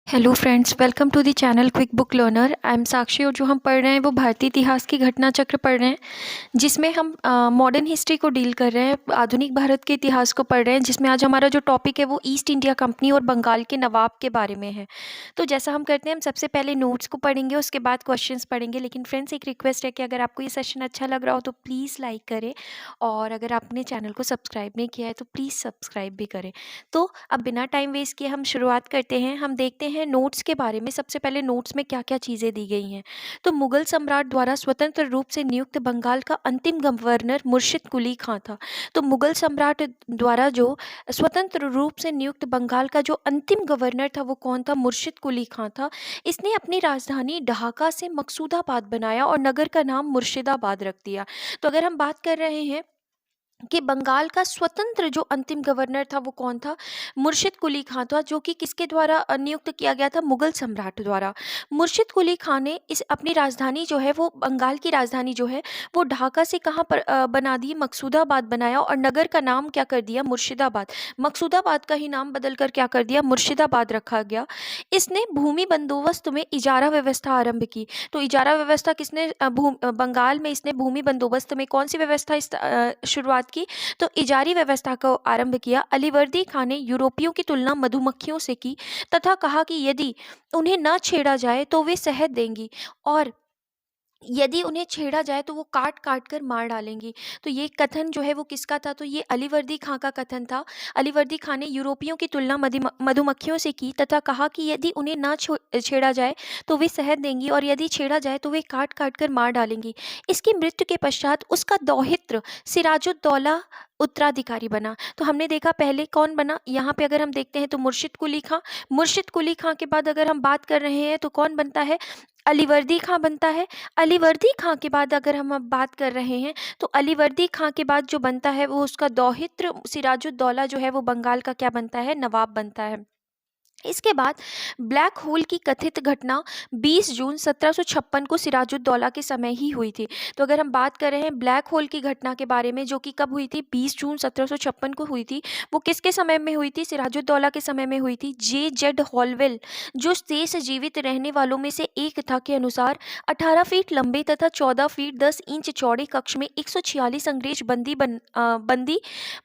Hello friends, welcome to the channel quick book learner. I am Sakshi और जो हम पढ़ रहे हैं वो भारतीय इतिहास की घटना चक्र पढ़ रहे हैं, जिसमें हम मॉडर्न हिस्ट्री को डील कर रहे हैं, आधुनिक भारत के इतिहास को पढ़ रहे हैं, जिसमें आज हमारा जो टॉपिक है वो ईस्ट इंडिया कंपनी और बंगाल के नवाब के बारे में है। तो जैसा हम करते हैं, हम सबसे पहले नोट्स को पढ़ेंगे, उसके बाद क्वेश्चंस पढ़ेंगे। लेकिन फ्रेंड्स, एक रिक्वेस्ट है कि अगर आपको ये सेशन अच्छा लग रहा हो तो प्लीज़ लाइक करें, और अगर आपने चैनल को सब्सक्राइब नहीं किया है तो प्लीज़ सब्सक्राइब भी करें। तो अब बिना टाइम वेस्ट किए हम शुरुआत करते हैं। हम देखते हैं नोट्स के बारे में। सबसे पहले नोट्स में क्या क्या चीज़ें दी गई हैं। तो मुगल सम्राट द्वारा स्वतंत्र रूप से नियुक्त बंगाल का अंतिम गवर्नर मुर्शिद कुली खां था। तो मुगल सम्राट द्वारा जो स्वतंत्र रूप से नियुक्त बंगाल का जो अंतिम गवर्नर था वो कौन था? मुर्शिद कुली खां था। इसने अपनी राजधानी ढाका से मकसूदाबाद बनाया और नगर का नाम मुर्शिदाबाद रख दिया। तो अगर हम बात कर रहे हैं कि बंगाल का स्वतंत्र जो अंतिम गवर्नर था वो कौन था? मुर्शिद कुली खां था, जो कि किसके द्वारा नियुक्त किया गया था? मुगल सम्राट द्वारा। मुर्शिद कुली खां ने इस अपनी राजधानी जो है वो बंगाल की राजधानी जो है वो ढाका से कहाँ पर बना दी? मकसूदाबाद बनाया, और नगर का नाम क्या कर दिया? मुर्शिदाबाद। मकसूदाबाद का ही नाम बदल कर क्या कर दिया? मुर्शिदाबाद रखा गया। इसने भूमि बंदोबस्त में इजारा व्यवस्था आरंभ की। तो इजारा व्यवस्था किसने बंगाल में इसने भूमि बंदोबस्त में कौन सी व्यवस्था शुरुआत की? तो इजारी व्यवस्था को आरंभ किया। अलीवर्दी खान ने यूरोपियों की तुलना मधुमक्खियों से की तथा कहा कि यदि उन्हें न छेड़ा जाए तो वे शहद देंगी, और यदि उन्हें छेड़ा जाए तो वो काट काट कर मार डालेंगी। तो ये कथन जो है वो किसका था? तो ये अलीवर्दी खां का कथन था। अलीवर्दी खां ने यूरोपियों की तुलना मधुमक्खियों से की तथा कहा कि यदि उन्हें ना छेड़ा जाए तो वे शहद देंगी, और यदि छेड़ा जाए तो वे काट काट कर मार डालेंगी। इसकी मृत्यु के पश्चात उसका दौहित्र सिराजुद्दौला उत्तराधिकारी बना। तो हमने देखा पहले कौन बना, यहाँ पे अगर हम देखते हैं तो मुर्शिद कुली खां। मुर्शिद कुली खां के बाद अगर हम बात कर रहे हैं तो कौन बनता है? अलीवर्दी खां बनता है। अलीवर्दी खां के बाद अगर हम अब बात कर रहे हैं तो अलीवर्दी खां के बाद जो बनता है वो उसका दौहित्र सिराजुद्दौला जो है वो बंगाल का क्या बनता है? नवाब बनता है। इसके बाद ब्लैक होल की कथित घटना 20 जून 1756 को सिराजुद्दौला के समय ही हुई थी। तो अगर हम बात कर रहे हैं ब्लैक होल की घटना के बारे में, जो कि कब हुई थी? 20 जून 1756 को हुई थी। वो किसके समय में हुई थी? सिराजुद्दौला के समय में हुई थी। जेड हॉलवेल, जो शेष जीवित रहने वालों में से एक था, के अनुसार 18 फीट लंबे तथा 14 फीट 10 इंच चौड़े कक्ष में 146 अंग्रेज बंदी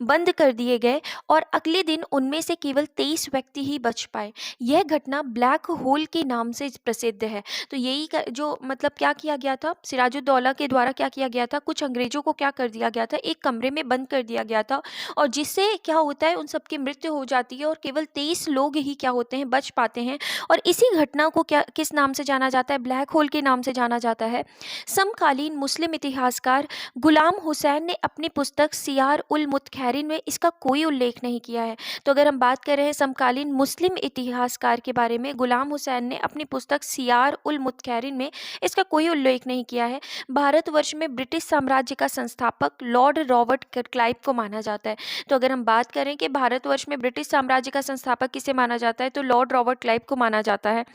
बंद कर दिए गए, और अगले दिन उनमें से केवल 23 व्यक्ति ही बच पाए। यह घटना ब्लैक होल के नाम से प्रसिद्ध है। तो यही जो मतलब क्या किया गया था? सिराजुद्दौला के द्वारा क्या किया गया था? कुछ अंग्रेजों को क्या कर दिया गया था? एक कमरे में बंद कर दिया गया था, और जिससे क्या होता है? उन सबकी मृत्यु हो जाती है और केवल 23 लोग ही क्या होते हैं? बच पाते हैं। और इसी घटना को क्या किस नाम से जाना जाता है? ब्लैक होल के नाम से जाना जाता है। समकालीन मुस्लिम इतिहासकार गुलाम हुसैन ने अपनी पुस्तक सियार उल मुतखैरिन में इसका कोई उल्लेख नहीं किया है। तो अगर हम बात कर रहे हैं समकालीन मुस्लिम इतिहासकार के बारे में, गुलाम हुसैन ने अपनी पुस्तक सियार उल मुतखैरिन में इसका कोई उल्लेख नहीं किया है। भारतवर्ष में ब्रिटिश साम्राज्य का संस्थापक लॉर्ड रॉबर्ट क्लाइव को माना जाता है। तो अगर हम बात करें कि भारतवर्ष में ब्रिटिश साम्राज्य का संस्थापक किसे माना जाता है, तो लॉर्ड रॉबर्ट क्लाइव को माना जाता है,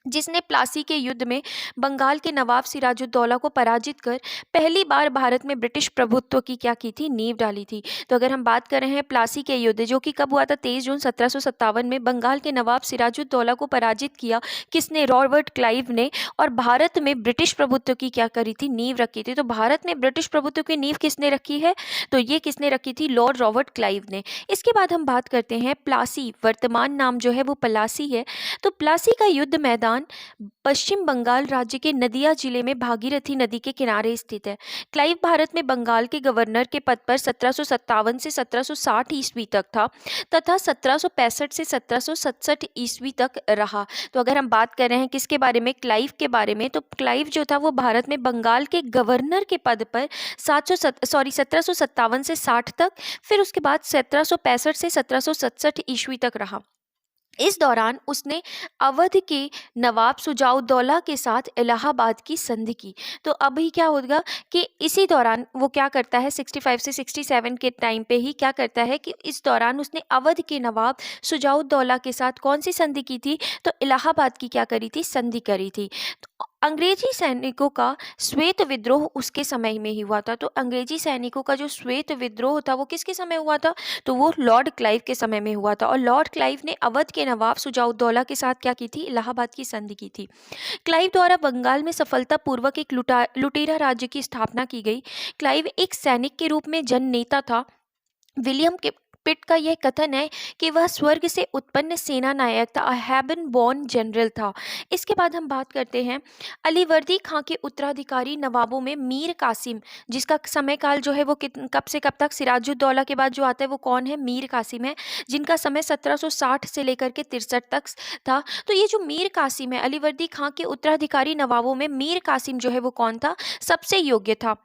जिसने प्लासी के युद्ध में बंगाल के नवाब सिराजुद्दौला को पराजित कर पहली बार भारत में ब्रिटिश प्रभुत्व की क्या की थी? नींव डाली थी। तो अगर हम बात कर रहे हैं प्लासी के युद्ध, जो कि कब हुआ था? 23 जून 1757 में बंगाल के नवाब सिराजुद्दौला को पराजित किया किसने? रॉबर्ट क्लाइव ने। और भारत में ब्रिटिश प्रभुत्व की क्या करी थी? नींव रखी थी। तो भारत में ब्रिटिश प्रभुत्व की नींव किसने रखी है? तो ये किसने रखी थी? लॉर्ड रॉबर्ट क्लाइव ने। इसके बाद हम बात करते हैं प्लासी, वर्तमान नाम जो है वो पलासी है। तो प्लासी का युद्ध मैदान पश्चिम बंगाल राज्य के नदिया जिले में भागीरथी नदी के किनारे स्थित है। क्लाइव भारत में बंगाल के गवर्नर के पद पर 1757 से 1760 ईस्वी तक था तथा 1765 से 1767 ईस्वी तक रहा। तो अगर हम बात कर रहे हैं किसके बारे में? क्लाइव के बारे में, तो क्लाइव जो था वो भारत में बंगाल के गवर्नर के पद पर 1757 से 60 तक, फिर उसके बाद 1765 से 1767 ईस्वी तक रहा। इस दौरान उसने अवध के नवाब सुजाउद्दौला के साथ इलाहाबाद की संधि की। तो अभी क्या होगा कि इसी दौरान वो क्या करता है? 65 से 67 के टाइम पे ही क्या करता है कि इस दौरान उसने अवध के नवाब सुजाउद्दौला के साथ कौन सी संधि की थी? तो इलाहाबाद की क्या करी थी? संधि करी थी। अंग्रेजी सैनिकों का श्वेत विद्रोह उसके समय में ही हुआ था। तो अंग्रेजी सैनिकों का जो श्वेत विद्रोह था वो किसके समय हुआ था? तो वो लॉर्ड क्लाइव के समय में हुआ था। और लॉर्ड क्लाइव ने अवध के नवाब शुजाउद्दौला के साथ क्या की थी? इलाहाबाद की संधि की थी। क्लाइव द्वारा बंगाल में सफलतापूर्वक एक लुटेरा राज्य की स्थापना की गई। क्लाइव एक सैनिक के रूप में जननेता था। विलियम के पिट का यह कथन है कि वह स्वर्ग से उत्पन्न सेना नायक था, हेवन बॉर्न जनरल था। इसके बाद हम बात करते हैं अलीवर्दी खां के उत्तराधिकारी नवाबों में मीर कासिम, जिसका समय काल जो है वो कब से कब तक, सिराजुद्दौला के बाद जो आता है वो कौन है? मीर कासिम है, जिनका समय 1760 से लेकर के 63 तक था। तो ये जो मीर कासिम है, अलीवर्दी खां के उत्तराधिकारी नवाबों में मीर कासिम जो है वो कौन था? सबसे योग्य था।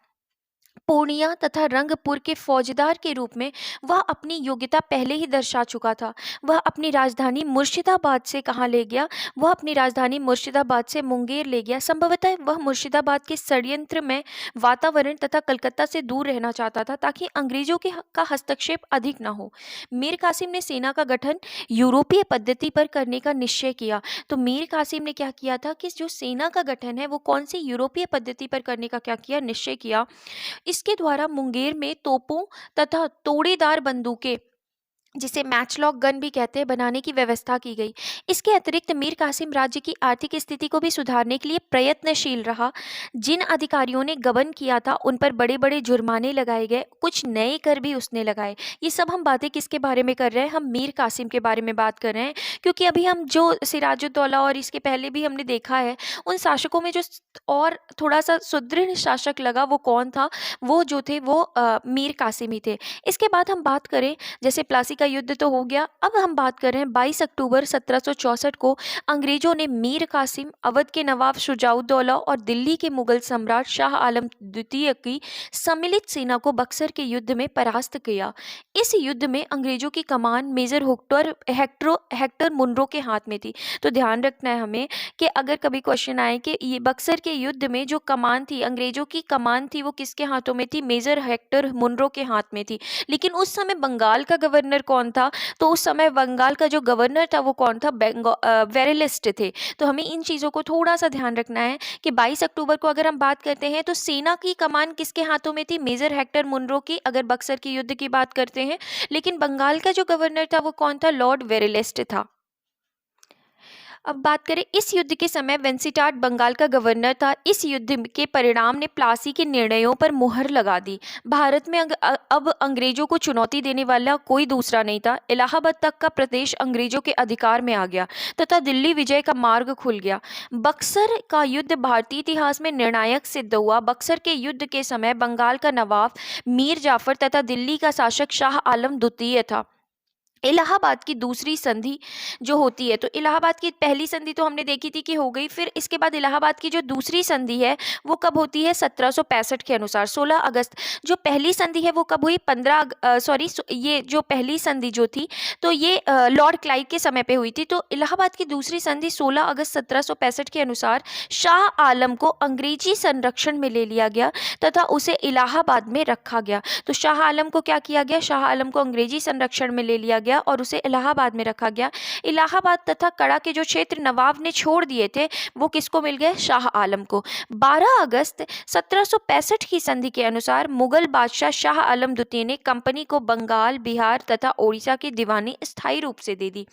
पूर्णिया तथा रंगपुर के फौजदार के रूप में वह अपनी योग्यता पहले ही दर्शा चुका था। वह अपनी राजधानी मुर्शिदाबाद से कहाँ ले गया? वह अपनी राजधानी मुर्शिदाबाद से मुंगेर ले गया। संभवतः वह मुर्शिदाबाद के षड्यंत्र में वातावरण तथा कलकत्ता से दूर रहना चाहता था, ताकि अंग्रेजों का हस्तक्षेप अधिक न हो। मीर कासिम ने सेना का गठन यूरोपीय पद्धति पर करने का निश्चय किया। तो मीर कासिम ने क्या किया था कि जो सेना का गठन है वो कौन सी यूरोपीय पद्धति पर करने का क्या किया? निश्चय किया। इसके द्वारा मुंगेर में तोपों तथा तोड़ेदार बंदूकें, जिसे मैचलॉक गन भी कहते हैं, बनाने की व्यवस्था की गई। इसके अतिरिक्त मीर कासिम राज्य की आर्थिक स्थिति को भी सुधारने के लिए प्रयत्नशील रहा। जिन अधिकारियों ने गबन किया था उन पर बड़े बड़े जुर्माने लगाए गए, कुछ नए कर भी उसने लगाए। ये सब हम बातें किसके बारे में कर रहे हैं? हम मीर कासिम के बारे में बात कर रहे हैं, क्योंकि अभी हम जो सिराजुद्दौला और इसके पहले भी हमने देखा है, उन शासकों में जो और थोड़ा सा सुदृढ़ शासक लगा वो कौन था? वो जो थे वो मीर कासिम ही थे। इसके बाद हम बात करें, जैसे प्लासी का युद्ध तो हो गया, अब हम बात कर रहे हैं 22 अक्टूबर 1764 को अंग्रेजों ने मीर कासिम, अवध के नवाब शुजाउद्दौला और दिल्ली के मुगल सम्राट शाह आलम द्वितीय की सम्मिलित सेना को बक्सर के युद्ध में परास्त किया। इस युद्ध में अंग्रेजों की कमान मेजर हेक्टर मुनरो के हाथ में थी। तो ध्यान रखना है हमें कि अगर कभी क्वेश्चन आए कि ये बक्सर के युद्ध में जो कमान थी, अंग्रेजों की कमान थी, वो किसके हाथों में थी? मेजर हेक्टर मुनरो के हाथ में थी। लेकिन उस समय बंगाल का गवर्नर कौन था? तो उस समय बंगाल का जो गवर्नर था वो कौन था? वेरेलिस्ट थे। तो हमें इन चीज़ों को थोड़ा सा ध्यान रखना है कि 22 अक्टूबर को अगर हम बात करते हैं तो सेना की कमान किसके हाथों में थी? मेजर हेक्टर मुनरो की, अगर बक्सर के युद्ध की बात करते हैं। लेकिन बंगाल का जो गवर्नर था वो कौन था? लॉर्ड वेरेलिस्ट था। अब बात करें इस युद्ध के समय वेंसिटाट बंगाल का गवर्नर था। इस युद्ध के परिणाम ने प्लासी के निर्णयों पर मुहर लगा दी। भारत में अब अंग्रेजों को चुनौती देने वाला कोई दूसरा नहीं था। इलाहाबाद तक का प्रदेश अंग्रेजों के अधिकार में आ गया तथा दिल्ली विजय का मार्ग खुल गया। बक्सर का युद्ध भारतीय इतिहास में निर्णायक सिद्ध हुआ। बक्सर के युद्ध के समय बंगाल का नवाब मीर जाफर तथा दिल्ली का शासक शाह आलम द्वितीय था। इलाहाबाद की दूसरी संधि जो होती है, तो इलाहाबाद की पहली संधि तो हमने देखी थी कि हो गई, फिर इसके बाद इलाहाबाद की जो दूसरी संधि है वो कब होती है? 1765 के अनुसार 16 अगस्त। जो पहली संधि है वो कब हुई? ये जो पहली संधि जो थी तो ये लॉर्ड क्लाइव के समय पे हुई थी। तो इलाहाबाद की दूसरी संधि 16 अगस्त 1765 के अनुसार शाह आलम को अंग्रेजी संरक्षण में ले लिया गया तथा उसे इलाहाबाद में रखा गया। तो शाह आलम को क्या किया गया? शाह आलम को अंग्रेजी संरक्षण में ले लिया गया और उसे इलाहाबाद में रखा गया। इलाहाबाद तथा कड़ा के जो क्षेत्र नवाब ने छोड़ दिए थे वो किसको मिल गए? शाह आलम को। 12 अगस्त 1765 की संधि के अनुसार मुगल बादशाह शाह आलम द्वितीय ने कंपनी को बंगाल, बिहार तथा ओडिशा की दीवानी स्थायी रूप से दे दी।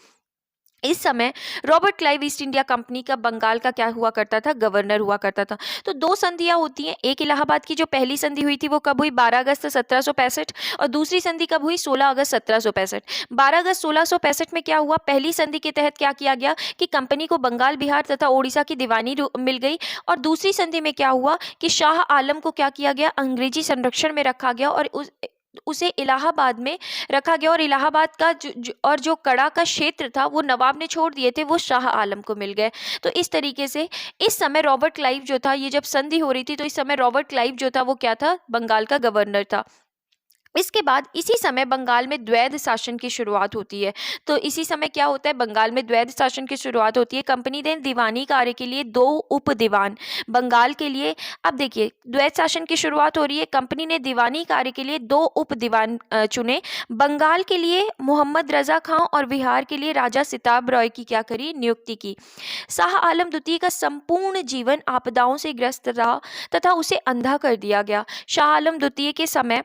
इस समय Robert Clive east India company का बंगाल का क्या हुआ करता था? गवर्नर हुआ करता था। तो दो संधियां होती हैं। एक इलाहाबाद की जो पहली संधि हुई थी वो कब हुई? 12 अगस्त 1765 और दूसरी संधि कब हुई? 16 अगस्त 1765। 12 अगस्त 1665 में क्या हुआ? पहली संधि के तहत क्या किया गया कि कंपनी को बंगाल, बिहार तथा ओडिशा की दीवानी मिल गई। और दूसरी संधि में क्या हुआ कि शाह आलम को क्या किया गया? अंग्रेजी संरक्षण में रखा गया और उसे इलाहाबाद में रखा गया। और इलाहाबाद का जो कड़ा का क्षेत्र था वो नवाब ने छोड़ दिए थे, वो शाह आलम को मिल गए। तो इस तरीके से इस समय रॉबर्ट क्लाइव जो था, ये जब संधि हो रही थी तो इस समय रॉबर्ट क्लाइव जो था वो क्या था? बंगाल का गवर्नर था। इसके बाद इसी समय बंगाल में द्वैध शासन की शुरुआत होती है। तो इसी समय क्या होता है, बंगाल में द्वैध शासन की शुरुआत होती है। कंपनी ने दीवानी कार्य के लिए 2 उप दीवान बंगाल के लिए, अब देखिए द्वैध शासन की शुरुआत हो रही है, कंपनी ने दीवानी कार्य के लिए 2 उप दीवान चुने। बंगाल के लिए मोहम्मद रजा खां और बिहार के लिए राजा सिताब रॉय की क्या करी, नियुक्ति की। शाह आलम द्वितीय का संपूर्ण जीवन आपदाओं से ग्रस्त रहा तथा उसे अंधा कर दिया गया। शाह आलम द्वितीय के समय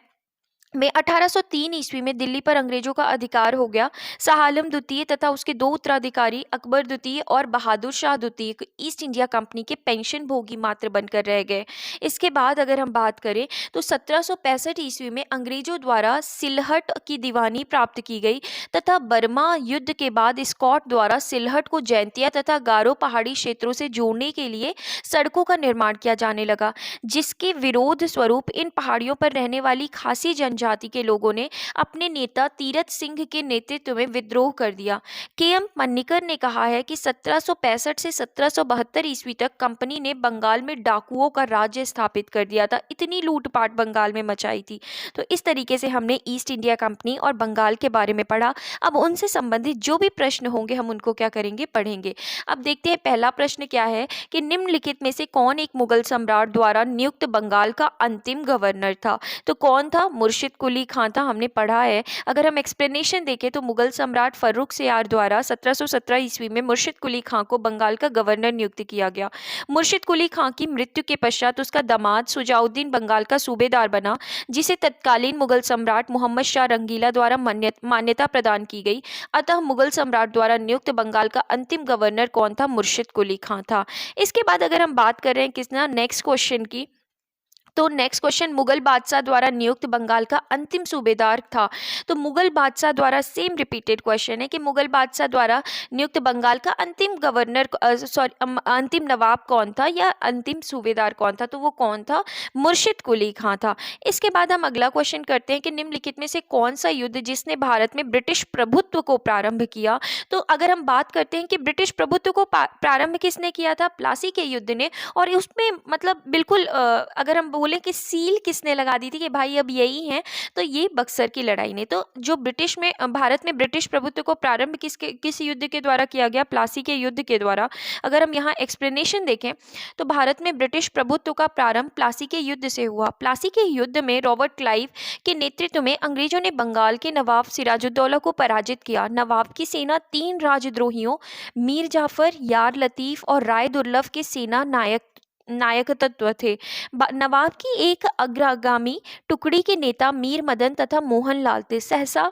में 1803 ईस्वी में दिल्ली पर अंग्रेजों का अधिकार हो गया। शाह आलम द्वितीय तथा उसके 2 उत्तराधिकारी अकबर द्वितीय और बहादुर शाह द्वितीय ईस्ट इंडिया कंपनी के पेंशन भोगी मात्र बनकर रह गए। इसके बाद अगर हम बात करें तो 1765 ईस्वी में अंग्रेजों द्वारा सिलहट की दीवानी प्राप्त की गई तथा बर्मा युद्ध के बाद स्कॉट द्वारा सिलहट को जैंतिया तथा गारो पहाड़ी क्षेत्रों से जोड़ने के लिए सड़कों का निर्माण किया जाने लगा, जिसके विरोध स्वरूप इन पहाड़ियों पर रहने वाली खासी जनजाति के लोगों ने अपने नेता तीरथ सिंह के नेतृत्व में विद्रोह कर दिया। के.एम. मन्निकर ने कहा है कि 1765 से 1772 ईस्वी तक कंपनी ने बंगाल में डाकुओं का राज्य स्थापित कर दिया था। इतनी लूटपाट बंगाल में मचाई थी। तो इस तरीके से हमने ईस्ट इंडिया कंपनी और बंगाल के बारे में पढ़ा। अब उनसे संबंधित जो भी प्रश्न होंगे हम उनको क्या करेंगे, पढ़ेंगे। अब देखते हैं पहला प्रश्न क्या है कि निम्नलिखित में से कौन एक मुगल सम्राट द्वारा नियुक्त बंगाल का अंतिम गवर्नर था। तो कौन था, मुर्शिद कुली खां था, हमने पढ़ा है। अगर हम एक्सप्लेनेशन देखें तो मुगल सम्राट फर्रुखसियार द्वारा 1717 ईस्वी में मुर्शिद कुली खां को बंगाल का गवर्नर नियुक्त किया गया। मुर्शिद कुली खां की मृत्यु के पश्चात उसका दामाद सुजाउद्दीन बंगाल का सूबेदार बना, जिसे तत्कालीन मुगल सम्राट मोहम्मद शाह रंगीला द्वारा मान्यता प्रदान की गई। अतः मुगल सम्राट द्वारा नियुक्त बंगाल का अंतिम गवर्नर कौन था, मुर्शिद कुली खां था। इसके बाद अगर हम बात कर रहे हैं किसना, नेक्स्ट क्वेश्चन की, तो नेक्स्ट क्वेश्चन मुगल बादशाह द्वारा नियुक्त बंगाल का अंतिम सूबेदार था। तो मुगल बादशाह द्वारा, सेम रिपीटेड क्वेश्चन है कि मुगल बादशाह द्वारा नियुक्त बंगाल का अंतिम गवर्नर अंतिम नवाब कौन था या अंतिम सूबेदार कौन था, तो वो कौन था, मुर्शिद कुली खां था। इसके बाद हम अगला क्वेश्चन करते हैं कि निम्नलिखित में से कौन सा युद्ध जिसने भारत में ब्रिटिश प्रभुत्व को प्रारंभ किया। तो अगर हम बात करते हैं कि ब्रिटिश प्रभुत्व को प्रारंभ किसने किया था, प्लासी के युद्ध ने। और उसमें मतलब बिल्कुल अगर हम बोले कि सील किसने लगा दी थी कि भाई अब यही है, तो ये बक्सर की लड़ाई ने। तो जो ब्रिटिश में भारत में ब्रिटिश प्रभुत्व को प्रारंभ किस युद्ध के द्वारा किया गया, प्लासी के युद्ध के द्वारा। अगर हम यहाँ एक्सप्लेनेशन देखें तो भारत में ब्रिटिश प्रभुत्व का प्रारंभ प्लासी के युद्ध से हुआ। प्लासी के युद्ध में रॉबर्ट क्लाइव के नेतृत्व में अंग्रेजों ने बंगाल के नवाब सिराजुद्दौला को पराजित किया। नवाब की सेना 3 राजद्रोहियों मीर जाफर, यार लतीफ और राय दुर्लभ के सेना नायक तत्व थे। नवाब की एक अग्रगामी टुकड़ी के नेता मीर मदन तथा मोहन लाल थे। सहसा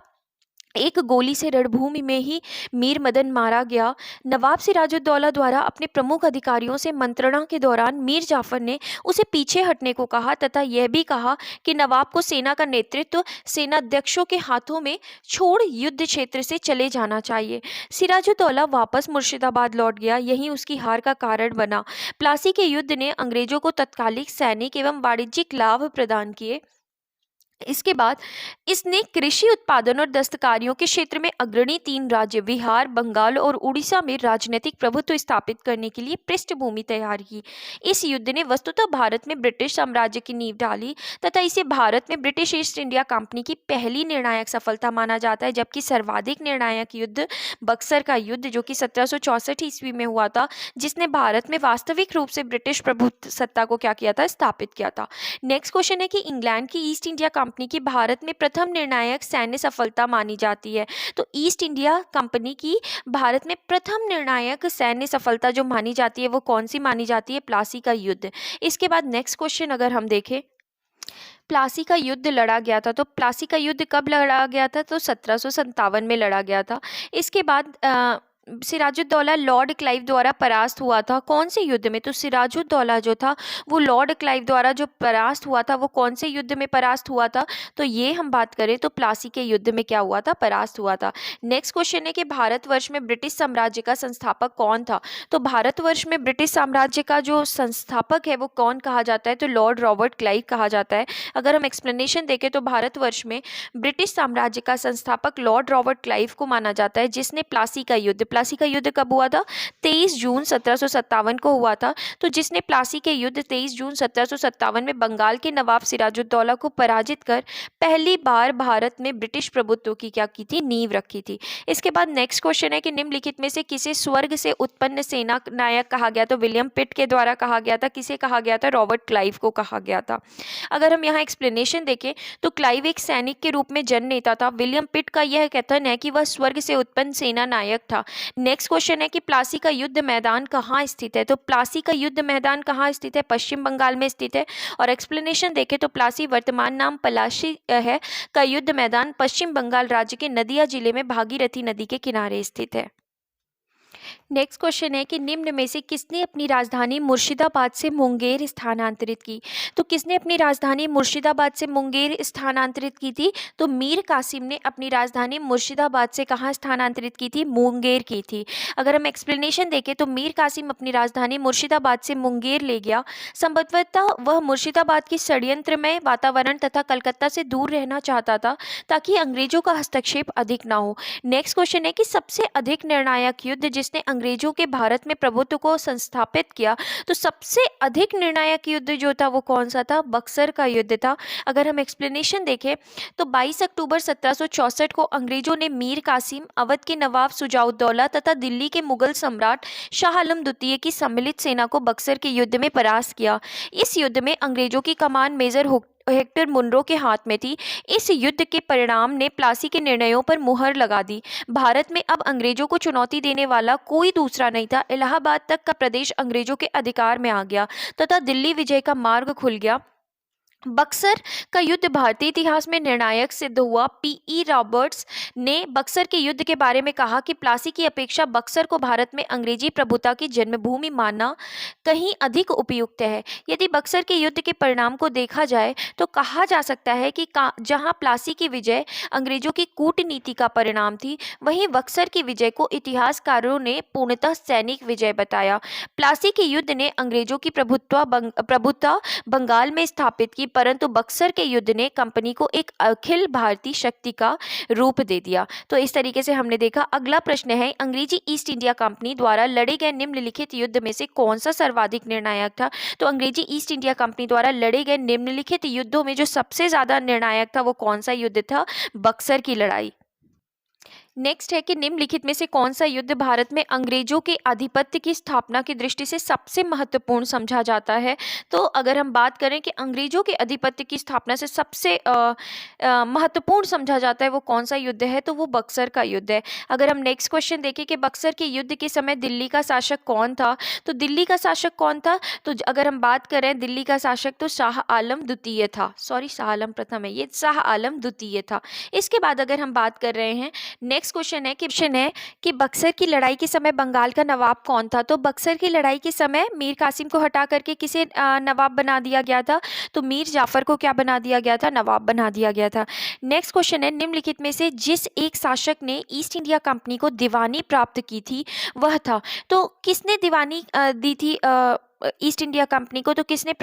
एक गोली से रणभूमि में ही मीर मदन मारा गया। नवाब सिराजुद्दौला द्वारा अपने प्रमुख अधिकारियों से मंत्रणा के दौरान मीर जाफर ने उसे पीछे हटने को कहा तथा यह भी कहा कि नवाब को सेना का नेतृत्व सेनाध्यक्षों के हाथों में छोड़ युद्ध क्षेत्र से चले जाना चाहिए। सिराजुद्दौला वापस मुर्शिदाबाद लौट गया, यही उसकी हार का कारण बना। प्लासी के युद्ध ने अंग्रेजों को तत्कालिक सैनिक एवं वाणिज्यिक लाभ प्रदान किए। इसके बाद इसने कृषि उत्पादन और दस्तकारियों के क्षेत्र में अग्रणी 3 राज्य बिहार, बंगाल और उड़ीसा में राजनीतिक प्रभुत्व स्थापित करने के लिए पृष्ठभूमि तैयार की। इस युद्ध ने वस्तुतः भारत में ब्रिटिश साम्राज्य की नींव डाली तथा इसे भारत में ब्रिटिश ईस्ट इंडिया कंपनी की पहली निर्णायक सफलता माना जाता है। जबकि सर्वाधिक निर्णायक युद्ध बक्सर का युद्ध, जो कि 1764 ईस्वी में हुआ था, जिसने भारत में वास्तविक रूप से ब्रिटिश प्रभुत्व सत्ता को क्या किया था, स्थापित किया था। नेक्स्ट क्वेश्चन है कि इंग्लैंड की ईस्ट इंडिया कंपनी की भारत में प्रथम निर्णायक सैन्य सफलता मानी जाती है। तो ईस्ट इंडिया कंपनी की भारत में प्रथम निर्णायक सैन्य सफलता जो मानी जाती है वो कौन सी मानी जाती है, प्लासी का युद्ध। इसके बाद नेक्स्ट क्वेश्चन अगर हम देखें, प्लासी का युद्ध लड़ा गया था। तो प्लासी का युद्ध कब लड़ा गया था, तो 1757 में लड़ा गया था। इसके बाद सिराजुद्दौला लॉर्ड क्लाइव द्वारा परास्त हुआ था। कौन से युद्ध में, तो सिराजुद्दौला जो था वो लॉर्ड क्लाइव द्वारा जो परास्त हुआ था वो कौन से युद्ध में परास्त हुआ था, तो ये हम बात करें तो प्लासी के युद्ध में क्या हुआ था, परास्त हुआ था। नेक्स्ट क्वेश्चन है कि भारतवर्ष में ब्रिटिश साम्राज्य का संस्थापक कौन था। तो भारतवर्ष में ब्रिटिश साम्राज्य का जो संस्थापक है वो कौन कहा जाता है, तो लॉर्ड रॉबर्ट क्लाइव कहा जाता है। अगर हम एक्सप्लेनेशन देखें तो भारतवर्ष में ब्रिटिश साम्राज्य का संस्थापक लॉर्ड रॉबर्ट क्लाइव को माना जाता है, जिसने प्लासी का युद्ध प्लासी का युद्ध कब हुआ था? 23 जून 1757 को हुआ था। तो जिसने प्लासी के युद्ध 23 जून 1757 में बंगाल के नवाब सिराजुद्दौला को पराजित कर पहली बार भारत में ब्रिटिश प्रभुत्व की क्या की थी? नींव रखी थी। इसके बाद नेक्स्ट क्वेश्चन है कि निम्नलिखित में से किसे स्वर्ग से उत्पन्न सेना नायक कहा गया? तो विलियम पिट के द्वारा कहा गया था। किसे कहा गया था? रॉबर्ट क्लाइव को कहा गया था। अगर हम यहाँ एक्सप्लेनेशन देखें तो क्लाइव एक सैनिक के रूप में जन नेता था। विलियम पिट का यह कथन है कि वह स्वर्ग से उत्पन्न सेना नायक था। नेक्स्ट क्वेश्चन है कि प्लासी का युद्ध मैदान कहाँ स्थित है? तो प्लासी का युद्ध मैदान कहाँ स्थित है? पश्चिम बंगाल में स्थित है। और एक्सप्लेनेशन देखें तो प्लासी वर्तमान नाम पलाशी है का युद्ध मैदान पश्चिम बंगाल राज्य के नदिया जिले में भागीरथी नदी के किनारे स्थित है। नेक्स्ट क्वेश्चन है कि निम्न में से किसने अपनी राजधानी मुर्शिदाबाद से मुंगेर स्थानांतरित की? तो किसने अपनी राजधानी मुर्शिदाबाद से मुंगेर स्थानांतरित की थी? तो मीर कासिम ने अपनी राजधानी मुर्शिदाबाद से कहाँ स्थानांतरित की थी? मुंगेर की थी। अगर हम एक्सप्लेनेशन देखें तो मीर कासिम अपनी राजधानी मुर्शिदाबाद से मुंगेर ले गया। संभवतः वह मुर्शिदाबाद की षड्यंत्रमय वातावरण तथा कलकत्ता से दूर रहना चाहता था ताकि अंग्रेजों का हस्तक्षेप अधिक ना हो। नेक्स्ट क्वेश्चन है कि सबसे अधिक निर्णायक युद्ध जिसने अंग्रेजों के भारत में प्रभुत्व को संस्थापित किया, तो सबसे अधिक निर्णायक युद्ध जो था वो कौन सा था? बक्सर का युद्ध था। अगर हम एक्सप्लेनेशन देखें तो 22 अक्टूबर 1764 को अंग्रेजों ने मीर कासिम, अवध के नवाब सुजाउद्दौला तथा दिल्ली के मुगल सम्राट शाह आलम द्वितीय की सम्मिलित सेना को बक्सर के युद्ध में परास्त किया। इस युद्ध में अंग्रेजों की कमान मेजर हेक्टर मुनरो के हाथ में थी। इस युद्ध के परिणाम ने प्लासी के निर्णयों पर मुहर लगा दी। भारत में अब अंग्रेजों को चुनौती देने वाला कोई दूसरा नहीं था। इलाहाबाद तक का प्रदेश अंग्रेजों के अधिकार में आ गया तथा दिल्ली विजय का मार्ग खुल गया। बक्सर का युद्ध भारतीय इतिहास में निर्णायक सिद्ध हुआ। पी.ई. रॉबर्ट्स ने बक्सर के युद्ध के बारे में कहा कि प्लासी की अपेक्षा बक्सर को भारत में अंग्रेजी प्रभुता की जन्मभूमि मानना कहीं अधिक उपयुक्त है। यदि बक्सर के युद्ध के परिणाम को देखा जाए तो कहा जा सकता है कि जहां प्लासी की विजय अंग्रेजों की कूटनीति का परिणाम थी, वहीं बक्सर की विजय को इतिहासकारों ने पूर्णतः सैनिक विजय बताया। प्लासी के युद्ध ने अंग्रेजों की प्रभुता बंगाल में स्थापित की, परंतु बक्सर के युद्ध ने कंपनी को एक अखिल भारतीय शक्ति का रूप दे दिया। तो इस तरीके से हमने देखा। अगला प्रश्न है, अंग्रेजी ईस्ट इंडिया कंपनी द्वारा लड़े गए निम्नलिखित युद्ध में से कौन सा सर्वाधिक निर्णायक था? तो अंग्रेजी ईस्ट इंडिया कंपनी द्वारा लड़े गए निम्नलिखित युद्धों में जो सबसे ज्यादा निर्णायक था वो कौन सा युद्ध था? बक्सर की लड़ाई। नेक्स्ट है कि निम्नलिखित में से कौन सा युद्ध भारत में अंग्रेजों के आधिपत्य की स्थापना की दृष्टि से सबसे महत्वपूर्ण समझा जाता है? तो अगर हम बात करें कि अंग्रेजों के आधिपत्य की स्थापना से सबसे महत्वपूर्ण समझा जाता है वो कौन सा युद्ध है? तो वो बक्सर का युद्ध है। अगर हम नेक्स्ट क्वेश्चन देखें कि बक्सर के युद्ध के समय दिल्ली का शासक कौन था? तो दिल्ली का शासक कौन था? तो अगर हम बात करें दिल्ली का शासक तो शाह आलम द्वितीय था। सॉरी, शाह आलम प्रथम है, ये शाह आलम द्वितीय था। इसके बाद अगर हम बात कर रहे हैं नेक्स्ट क्वेश्चन है कि बक्सर की लड़ाई के समय बंगाल का नवाब कौन था? तो बक्सर की लड़ाई के समय मीर कासिम को हटा करके किसे नवाब बना दिया गया था? तो मीर जाफर को क्या बना दिया गया था? नवाब बना दिया गया था। नेक्स्ट क्वेश्चन है, निम्नलिखित में से जिस एक शासक ने ईस्ट इंडिया कंपनी को दीवानी प्राप्त की थी वह था? तो किसने दीवानी दी थी ईस्ट इंडिया कंपनी को? तो किसने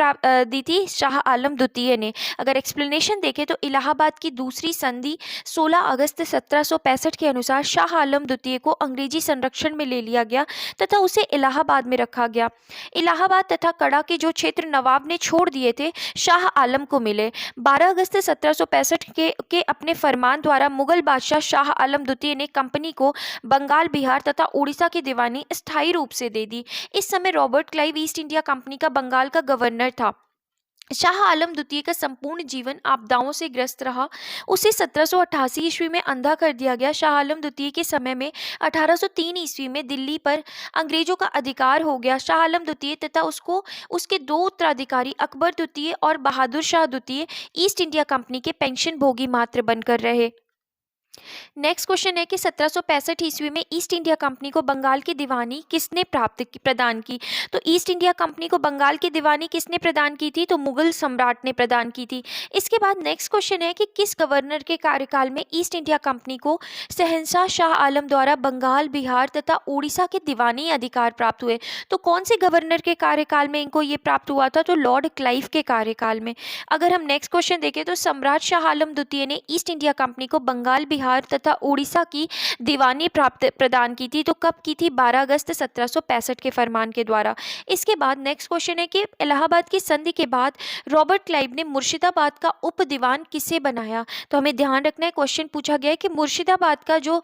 दी थी? शाह आलम द्वितीय ने। अगर एक्सप्लेनेशन देखें तो इलाहाबाद की दूसरी संधि 16 अगस्त 1765 के अनुसार शाह आलम द्वितीय को अंग्रेजी संरक्षण में ले लिया गया तथा उसे इलाहाबाद में रखा गया। इलाहाबाद तथा कड़ा के जो क्षेत्र नवाब ने छोड़ दिए थे शाह आलम को मिले। 12 अगस्त 1765 के अपने फरमान द्वारा मुगल बादशाह शाह आलम द्वितीय ने कंपनी को बंगाल, बिहार तथा उड़ीसा की दीवानी स्थायी रूप से दे दी। इस समय Robert Clive east India company का बंगाल का गवर्नर था। शाह आलम द्वितीय का संपूर्ण जीवन आपदाओं से ग्रस्त रहा। उसे 1788 ईस्वी में अंधा कर दिया गया। शाह आलम द्वितीय के समय में 1803 ईस्वी में दिल्ली पर अंग्रेजों का अधिकार हो गया। शाह आलम द्वितीय तथा उसके दो उत्तराधिकारी अकबर द्वितीय और बहादुर शाह द्वितीय ईस्ट इंडिया कंपनी के पेंशन भोगी मात्र बनकर रहे। नेक्स्ट क्वेश्चन है कि 1765 ईस्वी में ईस्ट इंडिया कंपनी को बंगाल की दीवानी किसने प्रदान की? तो ईस्ट इंडिया कंपनी को बंगाल की दीवानी किसने प्रदान की थी? तो मुगल सम्राट ने प्रदान की थी। इसके बाद नेक्स्ट क्वेश्चन है कि किस गवर्नर के कार्यकाल में ईस्ट इंडिया कंपनी को शहंशाह शाह आलम द्वारा बंगाल, बिहार तथा उड़ीसा के दीवानी अधिकार प्राप्त हुए? तो कौन से गवर्नर के कार्यकाल में इनको ये प्राप्त हुआ था? तो लॉर्ड क्लाइव के कार्यकाल में। अगर हम नेक्स्ट क्वेश्चन देखें तो सम्राट शाह आलम द्वितीय ने ईस्ट इंडिया कंपनी को बंगाल, बिहार तथा उड़ीसा की दीवानी प्राप्त प्रदान की थी। तो कब की थी? 12 अगस्त 1765 के फरमान के द्वारा। इसके बाद नेक्स्ट क्वेश्चन है कि इलाहाबाद की संधि के बाद रॉबर्ट क्लाइव ने मुर्शिदाबाद का उप दीवान किसे बनाया? तो हमें ध्यान रखना है, क्वेश्चन पूछा गया है कि मुर्शिदाबाद का जो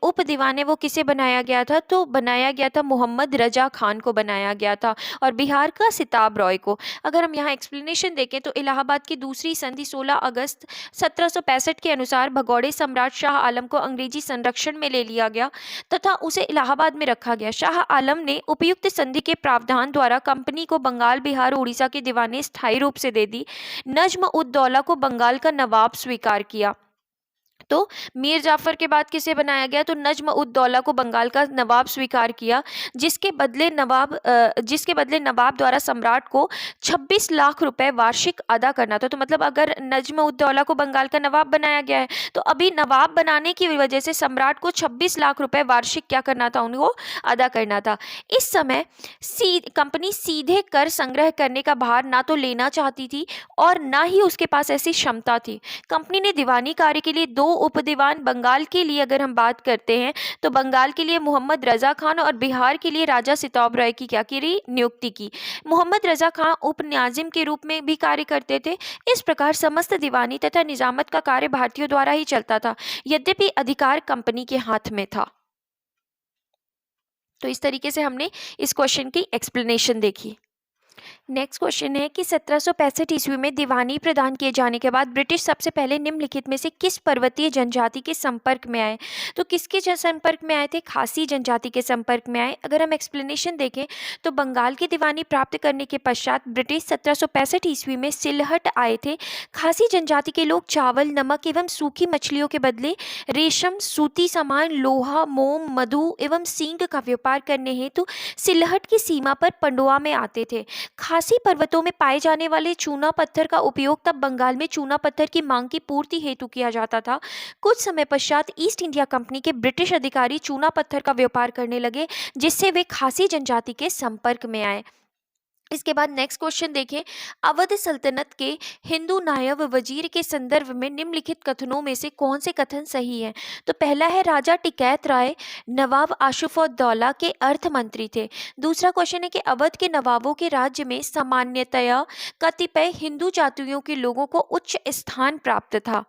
उप दीवान है वो किसे बनाया गया था? तो बनाया गया था मोहम्मद रजा खान को बनाया गया था, और बिहार का सिताब रॉय को। अगर हम यहाँ एक्सप्लेनेशन देखें तो इलाहाबाद की दूसरी संधि 16 अगस्त 1765 के अनुसार भगौड़े सम्राट शाह आलम को अंग्रेजी संरक्षण में ले लिया गया तथा उसे इलाहाबाद में रखा गया। शाह आलम ने उपयुक्त संधि के प्रावधान द्वारा कंपनी को बंगाल, बिहार, उड़ीसा की दीवानी स्थायी रूप से दे दी। नज्म उद दौला को बंगाल का नवाब स्वीकार किया। तो मीर जाफर के बाद किसे बनाया गया? तो नज्म उद दौला को बंगाल का नवाब स्वीकार किया, जिसके बदले नवाब द्वारा सम्राट को 26 लाख रुपए वार्षिक अदा करना था। तो मतलब अगर नज्म उद दौला को बंगाल का नवाब बनाया गया है तो अभी नवाब बनाने की वजह से सम्राट को 26 लाख रुपए वार्षिक क्या करना था? उनको अदा करना था। इस समय कंपनी सीधे कर संग्रह करने का भार ना तो लेना चाहती थी और ना ही उसके पास ऐसी क्षमता थी। कंपनी ने दीवानी कार्य के लिए 2 उप दीवान, बंगाल के लिए अगर हम बात करते हैं तो बंगाल के लिए मोहम्मद रजा खान और बिहार के लिए राजा सिताब राय की क्या की नियुक्ति की। मोहम्मद रजा खान उप नाजिम के रूप में भी कार्य करते थे। इस प्रकार समस्त दीवानी तथा निजामत का कार्य भारतीयों द्वारा ही चलता था, यद्यपि अधिकार कंपनी के हाथ में था। तो इस तरीके से हमने इस क्वेश्चन की एक्सप्लेनेशन देखी। नेक्स्ट क्वेश्चन है कि 1765 ईस्वी में दीवानी प्रदान किए जाने के बाद ब्रिटिश सबसे पहले निम्नलिखित में से किस पर्वतीय जनजाति के संपर्क में आए? तो किसके संपर्क में आए थे? खासी जनजाति के संपर्क में आए। अगर हम एक्सप्लेनेशन देखें तो बंगाल की दीवानी प्राप्त करने के पश्चात ब्रिटिश 1765 ईस्वी में सिलहट आए थे। खासी जनजाति के लोग चावल, नमक एवं सूखी मछलियों के बदले रेशम, सूती सामान, लोहा, मोम, मधु एवं सींग का व्यापार करने हेतु सिलहट की सीमा पर पंडुआ में आते थे। खासी पर्वतों में पाए जाने वाले चूना पत्थर का उपयोग तब बंगाल में चूना पत्थर की मांग की पूर्ति हेतु किया जाता था। कुछ समय पश्चात ईस्ट इंडिया कंपनी के ब्रिटिश अधिकारी चूना पत्थर का व्यापार करने लगे, जिससे वे खासी जनजाति के संपर्क में आए। इसके बाद नेक्स्ट क्वेश्चन देखें, अवध सल्तनत के हिंदू नायब वजीर के संदर्भ में निम्नलिखित कथनों में से कौन से कथन सही हैं? तो पहला है राजा टिकैत राय नवाब आशुफउद्दौला के अर्थ मंत्री थे। दूसरा क्वेश्चन है कि अवध के नवाबों के राज्य में सामान्यतया कतिपय हिंदू जातियों के लोगों को उच्च स्थान प्राप्त था।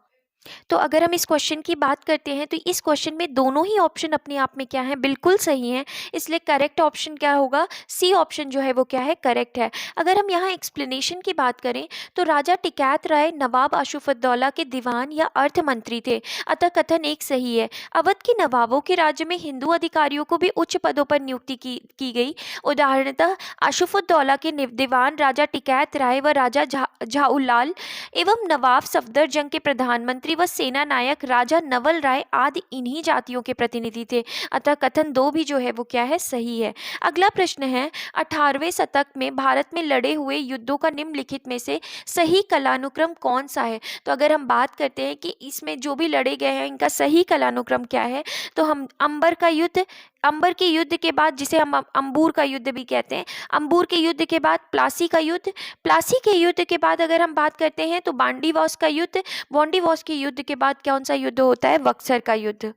तो अगर हम इस क्वेश्चन की बात करते हैं तो इस क्वेश्चन में दोनों ही ऑप्शन अपने आप में क्या है? बिल्कुल सही है। इसलिए करेक्ट ऑप्शन क्या होगा? सी ऑप्शन जो है वो क्या है? करेक्ट है। अगर हम यहाँ एक्सप्लेनेशन की बात करें तो राजा टिकैत राय नवाब आशुफउद्दौला के दीवान या अर्थ मंत्री थे, अतः कथन एक सही है। अवध के नवाबों के राज्य में हिंदू अधिकारियों को भी उच्च पदों पर नियुक्ति की गई। उदाहरणतः आशुफउद्दौला के दीवान राजा टिकैत राय व राजा झाऊलाल एवं नवाब सफदरजंग के प्रधानमंत्री व सेना नायक राजा नवल राय आदि इन्हीं जातियों के प्रतिनिधि थे, अतः कथन 2 भी जो है वो क्या है? सही है। अगला प्रश्न है, 18वें शतक में भारत में लड़े हुए युद्धों का निम्नलिखित में से सही कालानुक्रम कौन सा है? तो अगर हम बात करते हैं कि इसमें जो भी लड़े गए हैं इनका सही कालानुक्रम क्या है, तो हम अंबर के युद्ध के बाद, जिसे हम अंबूर का युद्ध भी कहते हैं, अंबूर के युद्ध के बाद प्लासी का युद्ध, प्लासी के युद्ध के बाद अगर हम बात करते हैं तो बांडीवॉस का युद्ध, बांडीवॉस के युद्ध के बाद कौन सा युद्ध होता है? बक्सर का युद्ध।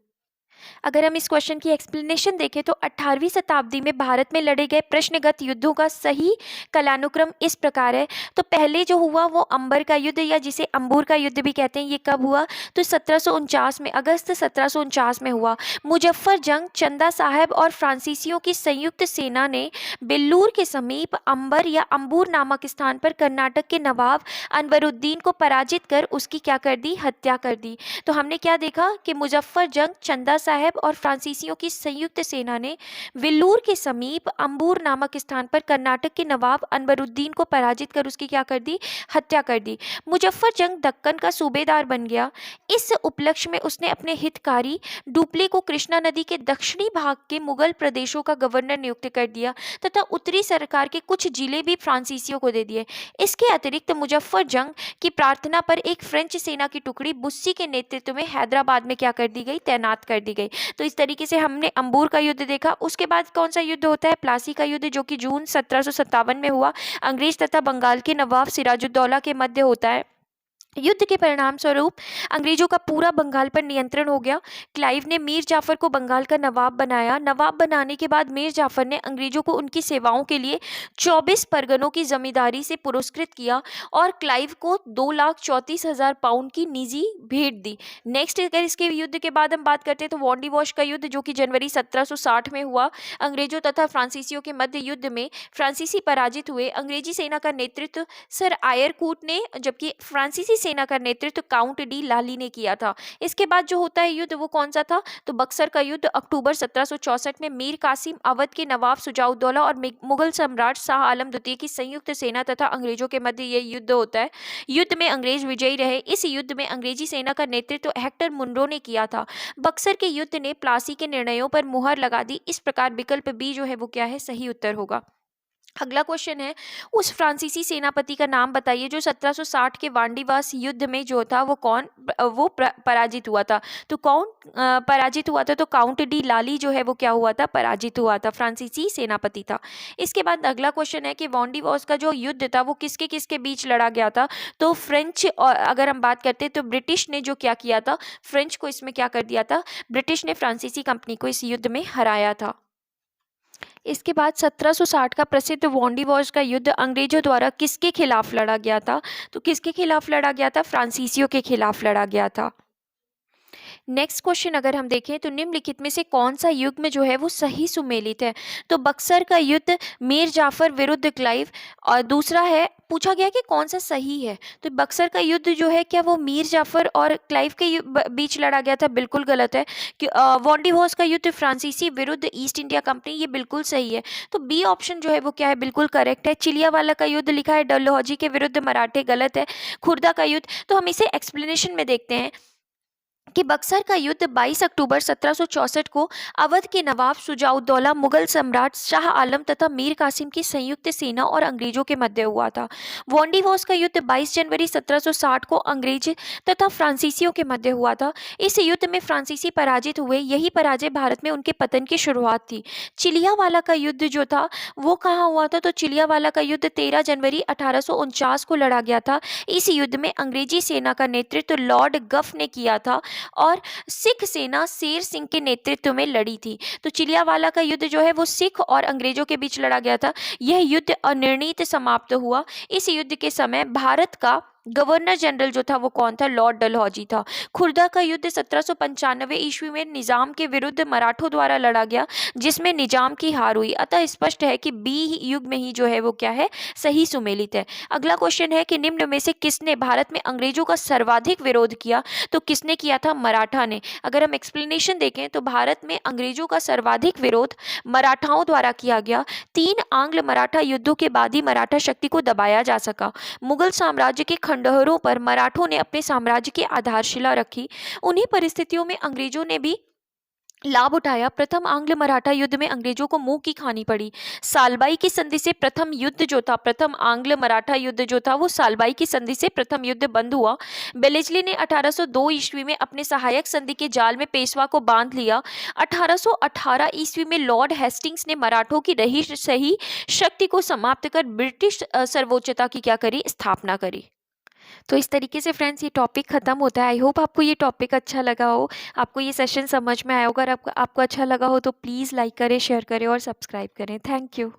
अगर हम इस क्वेश्चन की एक्सप्लेनेशन देखें तो 18वीं शताब्दी में भारत में लड़े गए प्रश्नगत युद्धों का सही कालानुक्रम इस प्रकार है। तो पहले जो हुआ वो अंबर का युद्ध या जिसे अंबूर का युद्ध भी कहते हैं, ये कब हुआ? तो 1749 में, अगस्त 1749 में हुआ। मुजफ्फर जंग, चंदा साहब और फ्रांसीसियों की संयुक्त सेना ने बेल्लूर के समीप अंबर या अंबूर नामक स्थान पर कर्नाटक के नवाब अनवरुद्दीन को पराजित कर उसकी क्या कर दी? हत्या कर दी। तो हमने क्या देखा कि मुजफ्फर जंग, चंदा साहब और फ्रांसीसियों की संयुक्त सेना ने वेल्लूर के समीप अंबूर नामक स्थान पर कर्नाटक के नवाब अनवरुद्दीन को पराजित कर उसकी क्या कर दी? हत्या कर दी। मुजफ्फर जंग दक्कन का सूबेदार बन गया। इस उपलक्ष्य में उसने अपने हितकारी डुप्ले को कृष्णा नदी के दक्षिणी भाग के मुगल प्रदेशों का गवर्नर नियुक्त कर दिया तथा उत्तरी सरकार के कुछ जिले भी फ्रांसीसियों को दे दिए। इसके अतिरिक्त मुजफ्फर जंग की प्रार्थना पर एक फ्रेंच सेना की टुकड़ी बुस्सी के नेतृत्व में हैदराबाद में क्या कर दी गई? तैनात कर दी गई। तो इस तरीके से हमने अंबूर का युद्ध देखा। उसके बाद कौन सा युद्ध होता है? प्लासी का युद्ध, जो कि जून 1757 में हुआ। अंग्रेज तथा बंगाल के नवाब सिराजुद्दौला के मध्य होता है। युद्ध के परिणाम स्वरूप अंग्रेजों का पूरा बंगाल पर नियंत्रण हो गया। क्लाइव ने मीर जाफर को बंगाल का नवाब बनाया। नवाब बनाने के बाद मीर जाफर ने अंग्रेजों को उनकी सेवाओं के लिए 24 परगनों की जमींदारी से पुरस्कृत किया और क्लाइव को 2,34,000 पाउंड की निजी भेंट दी। नेक्स्ट, अगर इसके युद्ध के बाद हम बात करते हैं तो वॉन्डिवॉश का युद्ध, जो कि जनवरी 1760 में हुआ। अंग्रेजों तथा फ्रांसीसियों के मध्य युद्ध में फ्रांसीसी पराजित हुए। अंग्रेजी सेना का नेतृत्व सर आयरकूट ने, जबकि फ्रांसीसी सेना का नेतृत्व काउंट डी लाली ने किया था। इसके बाद जो होता है युद्ध, वो कौन सा था? तो बक्सर का युद्ध अक्टूबर 1764 में मीर कासिम, अवध के नवाब सुजाउद्दौला और मुगल सम्राट शाह आलम द्वितीय की संयुक्त सेना तथा अंग्रेजों के मध्य यह युद्ध होता है। युद्ध में अंग्रेज विजयी रहे। इस युद्ध में अंग्रेजी सेना का नेतृत्व हेक्टर मुनरो ने किया था। बक्सर के युद्ध ने प्लासी के निर्णयों पर मुहर लगा दी। इस प्रकार विकल्प बी जो है वो क्या है? सही उत्तर होगा। अगला क्वेश्चन है, उस फ्रांसीसी सेनापति का नाम बताइए जो 1760 के वांडीवास युद्ध में जो था वो पराजित हुआ था। तो कौन पराजित हुआ था? तो काउंट डी लाली जो है वो क्या हुआ था? पराजित हुआ था, फ्रांसीसी सेनापति था। इसके बाद अगला क्वेश्चन है कि वांडीवास का जो युद्ध था वो किसके किसके बीच लड़ा गया था? तो फ्रेंच, और अगर हम बात करते हैं तो ब्रिटिश ने जो क्या किया था, फ्रेंच को इसमें क्या कर दिया था? ब्रिटिश ने फ्रांसीसी कंपनी को इस युद्ध में हराया था। इसके बाद 1760 का प्रसिद्ध वॉन्डीवॉश का युद्ध अंग्रेजों द्वारा किसके खिलाफ लड़ा गया था? तो किसके खिलाफ लड़ा गया था? फ्रांसीसियों के खिलाफ लड़ा गया था। नेक्स्ट क्वेश्चन अगर हम देखें तो निम्नलिखित में से कौन सा युग्म जो है वो सही सुमेलित है? तो बक्सर का युद्ध मीर जाफर विरुद्ध क्लाइव, और दूसरा है, पूछा गया कि कौन सा सही है। तो बक्सर का युद्ध जो है क्या वो मीर जाफर और क्लाइव के बीच लड़ा गया था? बिल्कुल गलत है। कि वॉन्डीवॉस का युद्ध फ्रांसीसी विरुद्ध ईस्ट इंडिया कंपनी, ये बिल्कुल सही है। तो बी ऑप्शन जो है वो क्या है? बिल्कुल करेक्ट है। चिलियावाला का युद्ध लिखा है डलहौजी के विरुद्ध मराठे, गलत है। खुर्दा का युद्ध, तो हम इसे एक्सप्लेनेशन में देखते हैं कि बक्सर का युद्ध 22 अक्टूबर 1764 को अवध के नवाब सुजाउद्दौला, मुगल सम्राट शाह आलम तथा मीर कासिम की संयुक्त सेना और अंग्रेजों के मध्य हुआ था। वॉन्डीवॉस का युद्ध 22 जनवरी 1760 को अंग्रेज तथा फ्रांसीसियों के मध्य हुआ था। इस युद्ध में फ्रांसीसी पराजित हुए। यही पराजय भारत में उनके पतन की शुरुआत थी। चिलियावाला का युद्ध जो था वो कहाँ हुआ था? तो चिलियावाला का युद्ध 13 जनवरी 1849 को लड़ा गया था। इस युद्ध में अंग्रेजी सेना का नेतृत्व लॉर्ड गफ ने किया था और सिख सेना शेर सिंह के नेतृत्व में लड़ी थी। तो चिलियावाला का युद्ध जो है वो सिख और अंग्रेजों के बीच लड़ा गया था। यह युद्ध अनिर्णीत समाप्त हुआ। इस युद्ध के समय भारत का गवर्नर जनरल जो था वो कौन था? लॉर्ड डलहौजी था। खुर्दा का युद्ध 1795 ईस्वी में निजाम के विरुद्ध मराठों द्वारा लड़ा गया, जिसमें निजाम की हार हुई। अतः स्पष्ट है कि बी युग में ही जो है वो क्या है? सही सुमेलित है। अगला क्वेश्चन है कि निम्न में से किसने भारत में अंग्रेजों का सर्वाधिक विरोध किया? तो किसने किया था? मराठा ने। अगर हम एक्सप्लेनेशन देखें तो भारत में अंग्रेजों का सर्वाधिक विरोध मराठाओं द्वारा किया गया। 3 आंग्ल मराठा युद्धों के बाद ही मराठा शक्ति को दबाया जा सका। मुगल साम्राज्य के खंडहरों पर मराठों ने अपने साम्राज्य की आधारशिला रखी। उन्हीं परिस्थितियों में अंग्रेजों ने भी लाभ उठाया। प्रथम आंग्ल मराठा युद्ध में अंग्रेजों को मुंह की खानी पड़ी। सालबाई की संधि से प्रथम युद्ध जो था, प्रथम आंग्ल मराठा युद्ध जो था वो सालबाई की संधि से प्रथम युद्ध बंद हुआ। बेलेजली ने 1802 ईस्वी में अपने सहायक संधि के जाल में पेशवा को बांध लिया। 1818 ईस्वी में लॉर्ड हेस्टिंग्स ने मराठों की रही सही शक्ति को समाप्त कर ब्रिटिश सर्वोच्चता की क्या करी? स्थापना करी। तो इस तरीके से फ्रेंड्स ये टॉपिक ख़त्म होता है। आई होप आपको ये टॉपिक अच्छा लगा हो, आपको ये सेशन समझ में आया होगा। अगर आपको अच्छा लगा हो तो प्लीज़ लाइक करें, शेयर करें और सब्सक्राइब करें। Thank you.